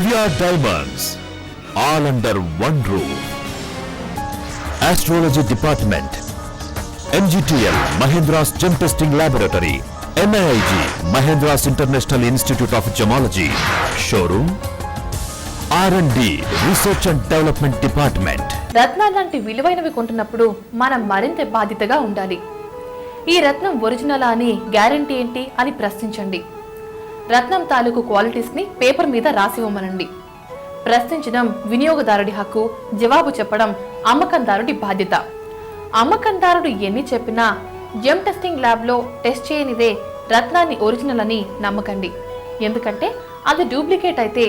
Divya Diamonds, all under one roof. Astrology Department, MGTL, Mahendra's Gem Testing Laboratory, NIIG, Mahendra's International Institute of Gemology, Showroom, R&D, Research and Development Department. రత్నాలు లాంటి విలువైనవి కొంటున్నప్పుడు మనం మరింత బాధ్యతగా ఉండాలి. ఈ రత్నం ఒరిజినలా అని గ్యారంటీ ఏంటి అని ప్రశ్నించండి. రత్నం తాలూకు క్వాలిటీస్ ని పేపర్ మీద రాసివ్వమనండి. ప్రశ్నించడం వినియోగదారుడి హక్కు, జవాబు చెప్పడం అమ్మకందారుడి బాధ్యత. అమ్మకందారుడు ఎన్ని చెప్పినా జెమ్ టెస్టింగ్ ల్యాబ్ లో టెస్ట్ చేయనిదే రత్నాన్ని ఒరిజినల్ అని నమ్మకండి. ఎందుకంటే అది డూప్లికేట్ అయితే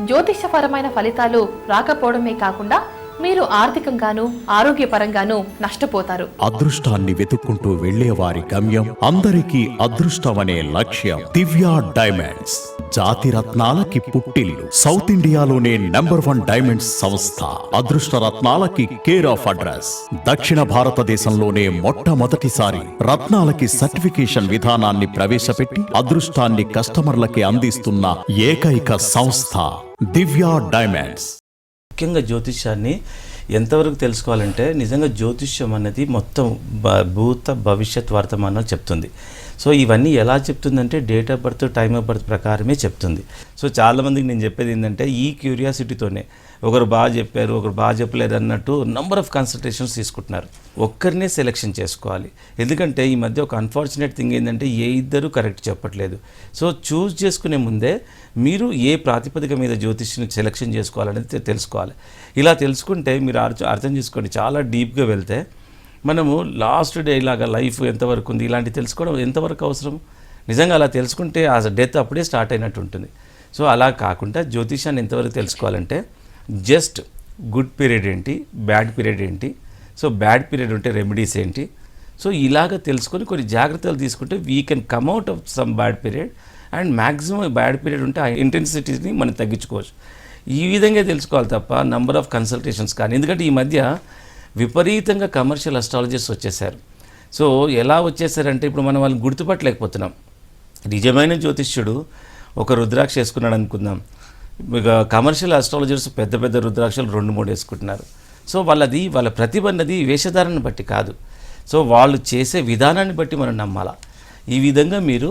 జ్యోతిష్యపరమైన ఫలితాలు రాకపోవడమే కాకుండా మీరు ఆర్థికంగాను ఆరోగ్యపరంగాను నష్టపోతారు. అదృష్టాన్ని వెతుక్కుంటూ వెళ్లేవారి గమ్యం, అందరికీ అదృష్టమనే లక్ష్యం. దివ్య డైమండ్స్, జాతి రత్నాలకి పుట్టిల్లు. సౌత్ ఇండియాలోనే #1 డైమండ్స్ సంస్థ. అదృష్ట రత్నాలకి కేర్ ఆఫ్ అడ్రస్. దక్షిణ భారతదేశంలోనే మొట్టమొదటిసారి రత్నాలకి సర్టిఫికేషన్ విధానాన్ని ప్రవేశపెట్టి అదృష్టాన్ని కస్టమర్లకి అందిస్తున్న ఏకైక సంస్థ దివ్య డైమండ్స్. ముఖ్యంగా జ్యోతిష్యాన్ని ఎంతవరకు తెలుసుకోవాలంటే, నిజంగా జ్యోతిష్యం అన్నది మొత్తం భూత భవిష్యత్ వర్తమానాలు చెప్తుంది. సో ఇవన్నీ ఎలా చెప్తుందంటే date of birth, time of birth ప్రకారమే చెప్తుంది. సో చాలామందికి నేను చెప్పేది ఏంటంటే, ఈ క్యూరియాసిటీతోనే ఒకరు బాగా చెప్పారు, ఒకరు బాగా చెప్పలేదు అన్నట్టు నంబర్ ఆఫ్ కన్సల్టేషన్స్ తీసుకుంటున్నారు. ఒక్కరినే సెలెక్షన్ చేసుకోవాలి. ఎందుకంటే ఈ మధ్య ఒక అన్ఫార్చునేట్ థింగ్ ఏంటంటే, ఏ ఇద్దరు కరెక్ట్ చెప్పట్లేదు. సో చూస్ చేసుకునే ముందే మీరు ఏ ప్రాతిపదిక మీద జ్యోతిష్ని సెలెక్షన్ చేసుకోవాలనేది తెలుసుకోవాలి. ఇలా తెలుసుకుంటే మీరు అర్థం చేసుకోండి, చాలా డీప్గా వెళ్తే మనము లాస్ట్ డే ఇలాగా లైఫ్ ఎంతవరకు ఉంది ఇలాంటి తెలుసుకోవడం ఎంతవరకు అవసరం. నిజంగా అలా తెలుసుకుంటే ఆ డెత్ అప్పుడే స్టార్ట్ అయినట్టు ఉంటుంది. సో అలా కాకుండా జ్యోతిష్యాన్ని ఎంతవరకు తెలుసుకోవాలంటే, జస్ట్ గుడ్ పీరియడ్ ఏంటి, బ్యాడ్ పీరియడ్ ఏంటి, సో బ్యాడ్ పీరియడ్ ఉంటే రెమెడీస్ ఏంటి, సో ఇలాగ తెలుసుకొని కొన్ని జాగ్రత్తలు తీసుకుంటే we can come out of some bad period. And maximum bad period ఉంటే ఆ ఇంటెన్సిటీని మనం తగ్గించుకోవచ్చు. ఈ విధంగా తెలుసుకోవాలి తప్ప నంబర్ ఆఫ్ కన్సల్టేషన్స్ కానీ. ఎందుకంటే ఈ మధ్య విపరీతంగా కమర్షియల్ అస్ట్రాలజిస్ట్ వచ్చేసారు. సో ఎలా వచ్చేసారంటే, ఇప్పుడు మనం వాళ్ళని గుర్తుపట్టలేకపోతున్నాం. నిజమైన జ్యోతిష్యుడు ఒక రుద్రాక్ష వేసుకున్నాడు అనుకుందాం, ఇక కమర్షియల్ అస్ట్రాలజర్స్ పెద్ద పెద్ద రుద్రాక్షలు 2-3 వేసుకుంటున్నారు. సో వాళ్ళ ప్రతిభ అన్నది వేషధారణను బట్టి కాదు, సో వాళ్ళు చేసే విధానాన్ని బట్టి మనం నమ్మాలా. ఈ విధంగా మీరు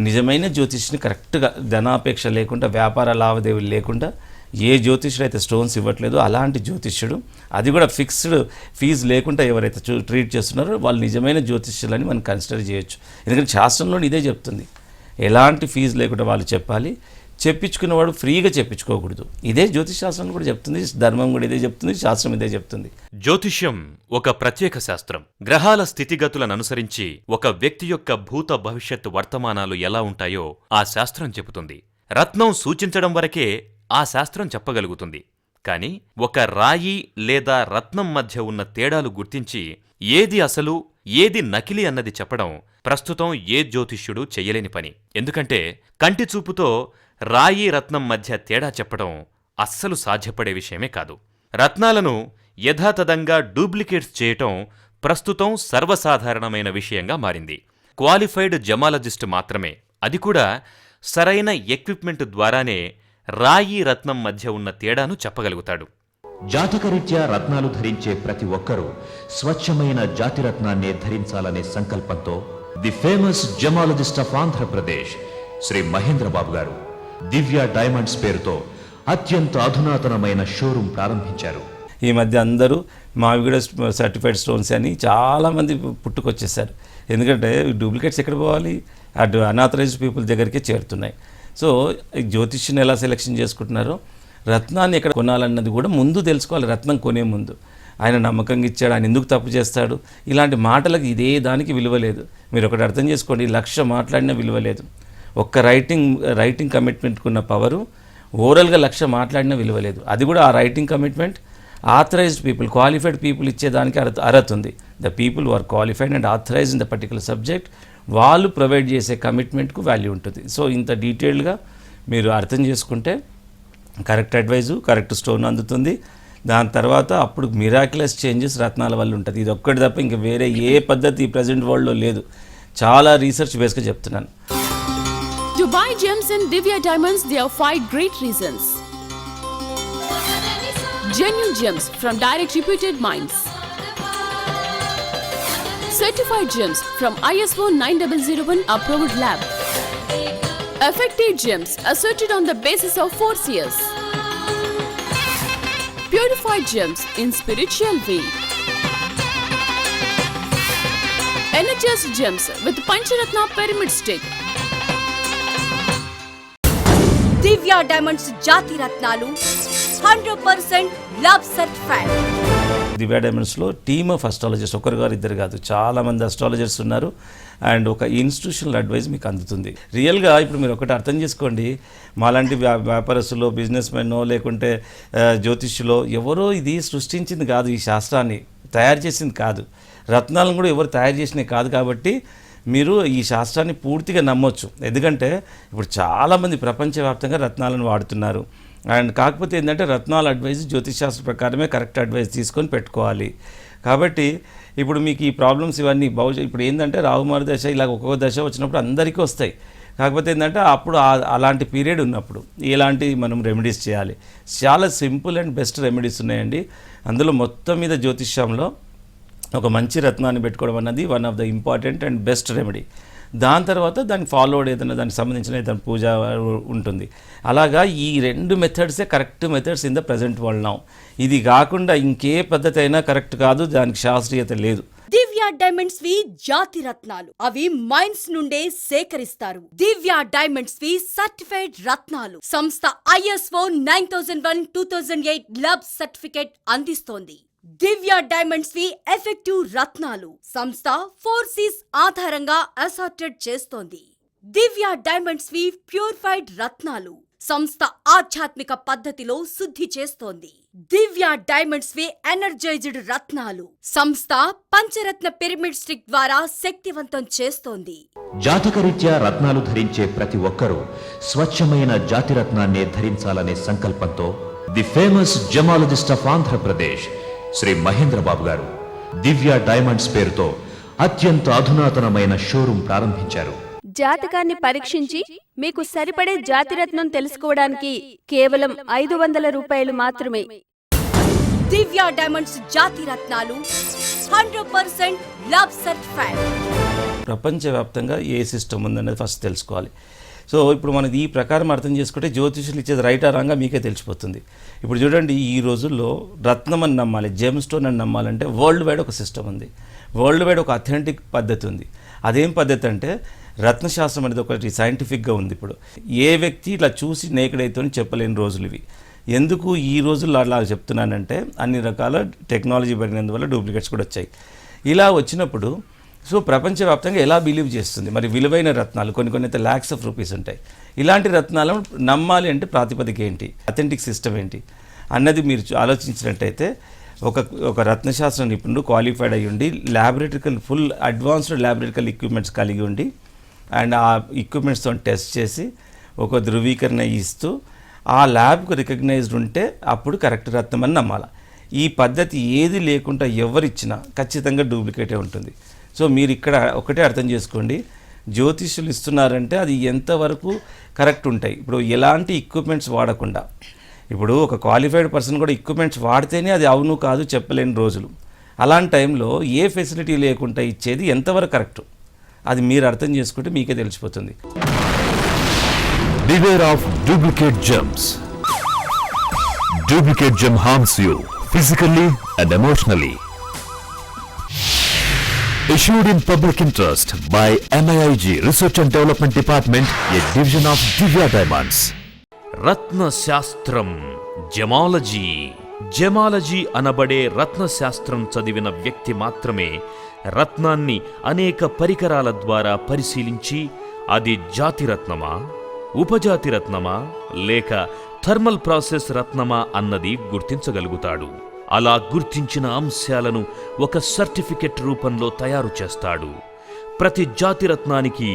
నిజమైన జ్యోతిష్ని కరెక్ట్గా ధనాపేక్ష లేకుండా, వ్యాపార లావాదేవీలు లేకుండా ఏ జ్యోతిష్యుడు అయితే స్టోన్స్ ఇవ్వట్లేదో అలాంటి జ్యోతిష్యుడు, అది కూడా ఫిక్స్డ్ ఫీజు లేకుండా ఎవరైతే ట్రీట్ చేస్తున్నారో వాళ్ళు నిజమైన జ్యోతిష్యులని మనం కన్సిడర్ చేయొచ్చు. ఎందుకంటే శాస్త్రంలో ఇదే చెప్తుంది, ఎలాంటి ఫీజు లేకుండా వాళ్ళు చెప్పాలి. చెప్పించుకున్నవాడు ఫ్రీగా చెప్పించుకోకూడదు. ఇదే జ్యోతిష్ శాస్త్రం కూడా చెప్తుంది, ధర్మం కూడా ఇదే చెప్తుంది, శాస్త్రం ఇదే చెప్తుంది. జ్యోతిష్యం ఒక ప్రత్యేక శాస్త్రం. గ్రహాల స్థితిగతులను అనుసరించి ఒక వ్యక్తి యొక్క భూత భవిష్యత్తు వర్తమానాలు ఎలా ఉంటాయో ఆ శాస్త్రం చెబుతుంది. రత్నం సూచించడం వరకే ఆ శాస్త్రం చెప్పగలుగుతుంది. కాని ఒక రాయి లేదా రత్నం మధ్య ఉన్న తేడాలు గుర్తించి ఏది అసలు ఏది నకిలీ అన్నది చెప్పడం ప్రస్తుతం ఏ జ్యోతిష్యుడు చెయ్యలేని పని. ఎందుకంటే కంటి చూపుతో రాయి రత్నం మధ్య తేడా చెప్పడం అస్సలు సాధ్యపడే విషయమే కాదు. రత్నాలను యథాతథంగా డూప్లికేట్స్ చేయటం ప్రస్తుతం సర్వసాధారణమైన విషయంగా మారింది. క్వాలిఫైడ్ జమాలజిస్ట్ మాత్రమే, అది కూడా సరైన ఎక్విప్మెంట్ ద్వారానే రాయి రత్నం మధ్య ఉన్న తేడాను చెప్పగలుగుతాడు. జాతకరీత్యా రత్నాలు ధరించే ప్రతి ఒక్కరూ స్వచ్ఛమైన జాతి రత్నాన్నే ధరించాలనే సంకల్పంతో the famous gemologist of Andhra Pradesh Shri Mahendra Babu గారు దివ్య డైమండ్స్ పేరుతో అత్యంత అధునాతనమైన షోరూం ప్రారంభించారు. ఈ మధ్య అందరూ మావి కూడా సర్టిఫైడ్ స్టోన్స్ అని చాలామంది పుట్టుకొచ్చేసారు. ఎందుకంటే డూప్లికేట్స్ ఎక్కడ పోవాలి, అటు అనాథరైజ్డ్ పీపుల్ దగ్గరికే చేరుతున్నాయి. సో జ్యోతిష్యుని ఎలా సెలెక్షన్ చేసుకుంటున్నారో, రత్నాన్ని ఎక్కడ కొనాలన్నది కూడా ముందు తెలుసుకోవాలి. రత్నం కొనే ముందు ఆయన నమ్మకంగా ఇచ్చాడు, ఆయన ఎందుకు తప్పు చేస్తాడు, ఇలాంటి మాటలకు ఇదే దానికి విలువ లేదు. మీరు ఒకటి అర్థం చేసుకోండి, 1,00,000 మాట్లాడినా విలువ లేదు. ఒక్క రైటింగ్ కమిట్మెంట్కున్న పవరు ఓవరాల్గా 1,00,000 మాట్లాడినా విలువ లేదు. అది కూడా ఆ writing commitment authorised people, qualified people ఇచ్చేదానికి అర్హత ఉంది. The people who are qualified and authorised in the particular subject, వాళ్ళు ప్రొవైడ్ చేసే కమిట్మెంట్కు వాల్యూ ఉంటుంది. సో ఇంత డీటెయిల్డ్గా మీరు అర్థం చేసుకుంటే కరెక్ట్ అడ్వైజు, కరెక్ట్ స్టోన్ అందుతుంది. దాని తర్వాత అప్పుడు మిరాక్యులస్ చేంజెస్ రత్నాల వల్ల ఉంటుంది. ఇది ఒక్కటి తప్ప ఇంకా వేరే ఏ పద్ధతి ప్రజెంట్ వరల్డ్లో లేదు. చాలా రీసెర్చ్ బేస్గా చెప్తున్నాను. To buy gems in Divya Diamonds, there are 5 great reasons. Genuine gems from direct reputed mines. Certified gems from ISO 9001 approved lab. Effective gems asserted on the basis of 4 C's. Purified gems in spiritual way. Energized gems with Pancharatna pyramid stick. Divya diamonds జాతి రత్నాలు 100% lab certified. Divya డైమండ్స్లో team of astrologers ఒకరు గారు ఇద్దరు కాదు, చాలామంది astrologers ఉన్నారు. And ఒక ఇన్స్టిట్యూషనల్ అడ్వైస్ మీకు అందుతుంది. రియల్గా ఇప్పుడు మీరు ఒకటి అర్థం చేసుకోండి, మాలాంటి వ్యాపారస్తులో బిజినెస్ మెన్నో లేకుంటే జ్యోతిష్యులో ఎవరో ఇది సృష్టించింది కాదు, ఈ శాస్త్రాన్ని తయారు చేసింది కాదు, రత్నాలను కూడా ఎవరు తయారు చేసినవి కాదు. కాబట్టి మీరు ఈ శాస్త్రాన్ని పూర్తిగా నమ్మొచ్చు. ఎందుకంటే ఇప్పుడు చాలామంది ప్రపంచవ్యాప్తంగా రత్నాలను వాడుతున్నారు. అండ్ కాకపోతే ఏంటంటే రత్నాల అడ్వైజ్ జ్యోతిష్ ప్రకారమే కరెక్ట్ అడ్వైస్ తీసుకొని పెట్టుకోవాలి. కాబట్టి ఇప్పుడు మీకు ఈ ప్రాబ్లమ్స్ ఇవన్నీ ఇప్పుడు ఏంటంటే రాహుమారి దశ ఇలా ఒక్కొక్క దశ వచ్చినప్పుడు అందరికీ వస్తాయి. కాకపోతే ఏంటంటే అప్పుడు అలాంటి పీరియడ్ ఉన్నప్పుడు ఎలాంటి మనం రెమెడీస్ చేయాలి. చాలా సింపుల్ అండ్ బెస్ట్ రెమెడీస్ ఉన్నాయండి. అందులో మొత్తం మీద జ్యోతిష్యంలో ఒక మంచి రత్నాన్ని పెట్టుకోవడం అన్నది one of the important and best remedy. దాని తర్వాత దానికి ఫాలోడ్ ఏదైనా దానికి సంబంధించిన ఏదైనా పూజ ఉంటుంది. అలాగా ఈ 2 మెథడ్సే correct methods in the present world now. ఇది కాకుండా ఇంకే పద్ధతి అయినా కరెక్ట్ కాదు, దానికి శాస్త్రీయత లేదు. దివ్య డైమండ్స్ వి జాతి రత్నాలు అవి మైన్స్ నుండే సేకరిస్తారు. దివ్య డైమండ్స్ వి సర్టిఫైడ్ రత్నాలు సంస్థ ISO 9001-2008 ల్యాబ్ సర్టిఫికేట్ అందిస్తోంది. దివ్య డైమండ్స్ వి ఎఫెక్టివ్ రత్నాలు సంస్థ 4 C's ఆధారంగా అసార్టెడ్ చేస్తోంది. దివ్య డైమండ్స్ వి ప్యూరిఫైడ్ రత్నాలు సంస్థ ఆధ్యాత్మిక పద్ధతిలో శుద్ధి చేస్తోంది. దివ్య డైమండ్స్ వి ఎనర్జైజ్డ్ రత్నాలు సంస్థ పంచరత్న పిరమిడ్ స్టిక్ ద్వారా శక్తివంతం చేస్తోంది. జాతకరీత్యా రత్నాలు ధరించే ప్రతి ఒక్కరూ స్వచ్ఛమైన జాతిరత్నాన్నే ధరించాలనే సంకల్పంతో the famous gemologist of Andhra Pradesh Shri Mahendra Babu గారు దివ్య డైమండ్స్ పేరుతో అత్యంత అధునాతనమైన షోరూం ప్రారంభించారు. జాతకాన్ని పరీక్షించి మీకు సరిపడే జాతిరత్నం తెలుసుకోవడానికి కేవలం 500 రూపాయలు మాత్రమే. దివ్య డైమండ్స్ జాతి రత్నాలు 100% ల్యాబ్ సర్టిఫైడ్. ప్రపంచవ్యాప్తంగా ఏ సిస్టమ్ ఉందనేది ఫస్ట్ తెలుసుకోవాలి. సో ఇప్పుడు మనది ఈ ప్రకారం అర్థం చేసుకుంటే జ్యోతిషులు ఇచ్చేది రైట్ ఆరంగా మీకే తెలిసిపోతుంది. ఇప్పుడు చూడండి, ఈ రోజుల్లో రత్నం అని నమ్మాలి, జెమ్ స్టోన్ అని నమ్మాలంటే వరల్డ్ వైడ్ ఒక సిస్టమ్ ఉంది, వరల్డ్ వైడ్ ఒక అథెంటిక్ పద్ధతి ఉంది. అదేం పద్ధతి అంటే రత్నశాస్త్రం అనేది ఒకటి సైంటిఫిక్గా ఉంది. ఇప్పుడు ఏ వ్యక్తి ఇట్లా చూసి నేకడైతే చెప్పలేని రోజులు ఇవి. ఎందుకు ఈ రోజుల్లో అలా చెప్తున్నానంటే అన్ని రకాల టెక్నాలజీ పెరిగినందువల్ల డూప్లికేట్స్ కూడా వచ్చాయి. ఇలా వచ్చినప్పుడు సో ప్రపంచవ్యాప్తంగా ఎలా బిలీవ్ చేస్తుంది? మరి విలువైన రత్నాలు కొన్ని అయితే ల్యాక్స్ ఆఫ్ రూపీస్ ఉంటాయి. ఇలాంటి రత్నాలను నమ్మాలి అంటే ప్రాతిపదిక ఏంటి, అథెంటిక్ సిస్టమ్ ఏంటి అన్నది మీరు ఆలోచించినట్టయితే ఒక రత్నశాస్త్ర నిపుణుడు క్వాలిఫైడ్ అయ్యి ఉండి ల్యాబొరేటరికల్ ఫుల్ అడ్వాన్స్డ్ ల్యాబొరేటరికల్ ఎక్విప్మెంట్స్ కలిగి ఉండి అండ్ ఆ ఎక్విప్మెంట్స్తో టెస్ట్ చేసి ఒక ధృవీకరణ ఇస్తూ ఆ ల్యాబ్కు రికగ్నైజ్డ్ ఉంటే అప్పుడు కరెక్ట్ రత్నం అని నమ్మాలి. ఈ పద్ధతి ఏది లేకుండా ఎవరిచ్చినా ఖచ్చితంగా డూప్లికేటే ఉంటుంది. సో మీరు ఇక్కడ ఒకటే అర్థం చేసుకోండి, జ్యోతిష్యులు ఇస్తున్నారంటే అది ఎంతవరకు కరెక్ట్ ఉంటాయి. ఇప్పుడు ఎలాంటి ఎక్విప్మెంట్స్ వాడకుండా, ఇప్పుడు ఒక క్వాలిఫైడ్ పర్సన్ కూడా ఎక్విప్మెంట్స్ వాడితేనే అది అవును కాదు చెప్పలేని రోజులు. అలాంటి టైంలో ఏ ఫెసిలిటీ లేకుండా ఇచ్చేది ఎంతవరకు కరెక్ట్ అది మీరు అర్థం చేసుకుంటే మీకే తెలిసిపోతుంది. Beware of duplicate gems. Duplicate gem harms you physically and emotionally. Issued in public interest by MIIG Research and Development Department, a division of Divya Diamonds. రత్నశాస్త్రం జమాలజీ. జమాలజీ అనబడే రత్నశాస్త్రం చదివిన వ్యక్తి మాత్రమే రత్నాన్ని అనేక పరికరాల ద్వారా పరిశీలించి అది జాతిరత్నమా, ఉపజాతి రత్నమా లేక థర్మల్ ప్రాసెస్ రత్నమా అన్నది గుర్తించగలుగుతాడు. అలా గుర్తించిన అంశాలను ఒక సర్టిఫికెట్ రూపంలో తయారు చేస్తాడు. ప్రతి జాతిరత్నానికి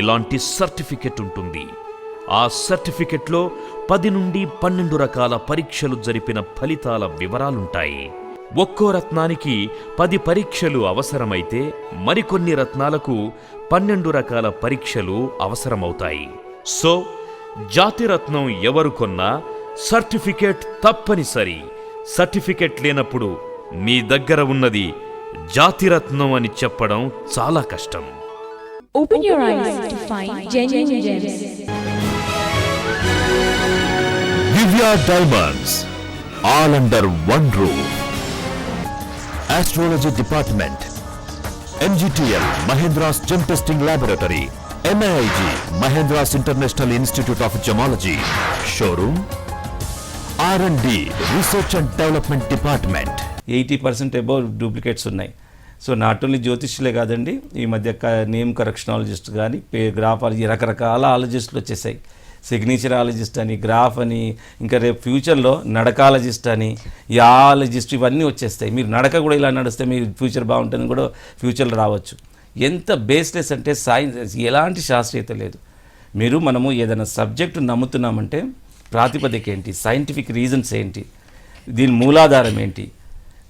ఇలాంటి సర్టిఫికెట్ ఉంటుంది. ఆ సర్టిఫికెట్లో 10 నుండి 12 రకాల పరీక్షలు జరిపిన ఫలితాల వివరాలుంటాయి. ఒక్కో రత్నానికి 10 పరీక్షలు అవసరమైతే మరికొన్ని రత్నాలకు 12 రకాల పరీక్షలు అవసరమవుతాయి. సో జాతిరత్నం ఎవరు కొన్నా సర్టిఫికెట్ తప్పనిసరి. సర్టిఫికెట్ లేనప్పుడు మీ దగ్గర ఉన్నది జాతిరత్నం అని చెప్పడం చాలా కష్టం. Open your eyes to find genuine gems. Divya Diamonds, all under one roof. Astrology Department, MGTL, Mahendra's Gem Testing Laboratory, MIG, Mahendra's International Institute of Gemology, Showroom, R&D, Research and Development Department. 80% above duplicates ఉన్నాయి. So not only జ్యోతిష్యులే కాదండి, ఈ మధ్య name కరెక్షనాలజిస్ట్ కానీ graphology రకరకాల ఆలజిస్టులు వచ్చేసాయి. సిగ్నేచరాలజిస్ట్ అని, graph అని, ఇంకా రేపు ఫ్యూచర్లో నడకాలజిస్ట్ అని, యాలజిస్ట్ ఇవన్నీ వచ్చేస్తాయి. మీరు నడక కూడా ఇలా నడిస్తే మీ ఫ్యూచర్ బాగుంటుందని కూడా ఫ్యూచర్లో రావచ్చు. ఎంత బేస్లెస్ అంటే సైన్స్, ఎలాంటి శాస్త్రీయత లేదు. మనము ఏదైనా సబ్జెక్టు నమ్ముతున్నామంటే ప్రాతిపదిక ఏంటి, సైంటిఫిక్ రీజన్స్ ఏంటి, దీని మూలాధారం ఏంటి,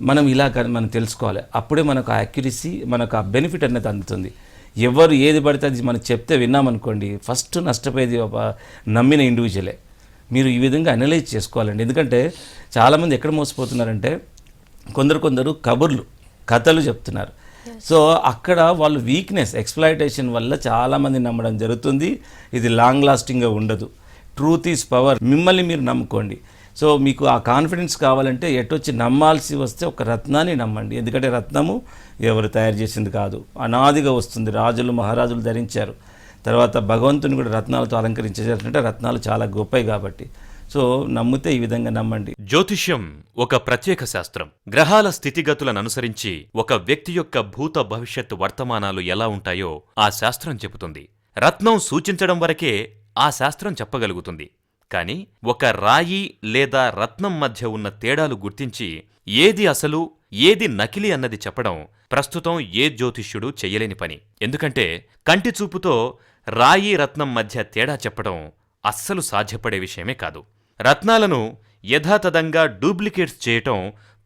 మనం మనం తెలుసుకోవాలి. అప్పుడే మనకు ఆ యాక్యురసీ, మనకు ఆ బెనిఫిట్ అనేది అందుతుంది. ఎవరు ఏది పడితే అది మనం చెప్తే విన్నామనుకోండి, ఫస్ట్ నష్టపోయేది నమ్మిన ఇండివిజువలే. మీరు ఈ విధంగా అనలైజ్ చేసుకోవాలండి. ఎందుకంటే చాలామంది ఎక్కడ మోసపోతున్నారంటే కొందరు కథలు చెప్తున్నారు. సో అక్కడ వాళ్ళు వీక్నెస్, ఎక్స్‌ప్లాయిటేషన్ వల్ల చాలామంది నమ్మడం జరుగుతుంది. ఇది లాంగ్ లాస్టింగ్గా ఉండదు. Truth is power. మిమ్మల్ని మీరు నమ్ముకోండి. సో మీకు ఆ కాన్ఫిడెన్స్ కావాలంటే ఎటొచ్చి నమ్మాల్సి వస్తే ఒక రత్నాన్ని నమ్మండి. ఎందుకంటే రత్నము ఎవరు తయారు చేసింది కాదు, అనాదిగా వస్తుంది. రాజులు మహారాజులు ధరించారు. తర్వాత భగవంతుని కూడా రత్నాలతో అలంకరించారంటే రత్నాలు చాలా గొప్పవి కాబట్టి. సో నమ్మితే ఈ విధంగా నమ్మండి. జ్యోతిష్యం ఒక ప్రత్యేక శాస్త్రం. గ్రహాల స్థితిగతులను అనుసరించి ఒక వ్యక్తి యొక్క భూత భవిష్యత్ వర్తమానాలు ఎలా ఉంటాయో ఆ శాస్త్రం చెబుతుంది. రత్నం సూచించడం వరకే ఆ శాస్త్రం చెప్పగలుగుతుంది. కాని ఒక రాయి లేదా రత్నం మధ్య ఉన్న తేడాలు గుర్తించి ఏది అసలు ఏది నకిలీ అన్నది చెప్పడం ప్రస్తుతం ఏ జ్యోతిష్యుడు చెయ్యలేని పని. ఎందుకంటే కంటి చూపుతో రాయి రత్నం మధ్య తేడా చెప్పడం అస్సలు సాధ్యపడే విషయమే కాదు. రత్నాలను యథాతథంగా డూప్లికేట్స్ చేయటం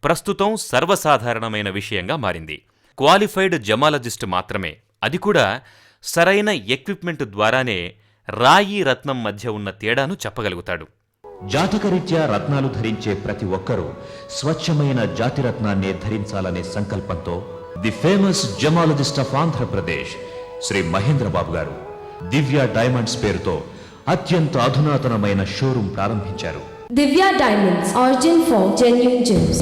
ప్రస్తుతం సర్వసాధారణమైన విషయంగా మారింది. క్వాలిఫైడ్ జమాలజిస్ట్ మాత్రమే, అది కూడా సరైన ఎక్విప్మెంట్ ద్వారానే రాయి రత్నం మధ్య ఉన్న తేడాను చెప్పగలుగుతాడు. జాతకరీత్యా రత్నాలు ధరించే ప్రతి ఒక్కరూ స్వచ్ఛమైన జాతిరత్నాన్నే ధరించాలనే సంకల్పంతో the famous gemologist of Andhra Pradesh Shri Mahendra Babu గారు దివ్య డైమండ్స్ పేరుతో అత్యంత అధునాతనమైన షోరూం ప్రారంభించారు. Divya Diamonds, origin for genuine gems.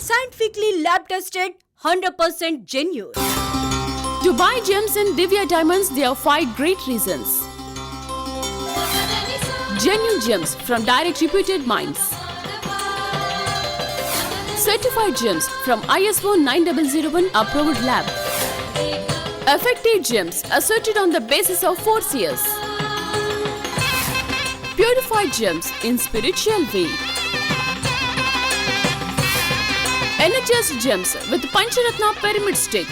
Scientifically lab tested, 100% genuine. To buy gems in Divya Diamonds, there are 5 great reasons. Genuine gems from direct reputed mines. Certified gems from ISO 9001 approved lab. Effective gems asserted on the basis of 4 C's. Purified gems in spiritual way. Energized gems with Pancharatna pyramid stick.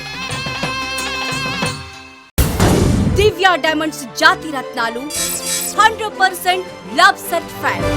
Divya diamonds జాతి రత్నాలు 100% love certified.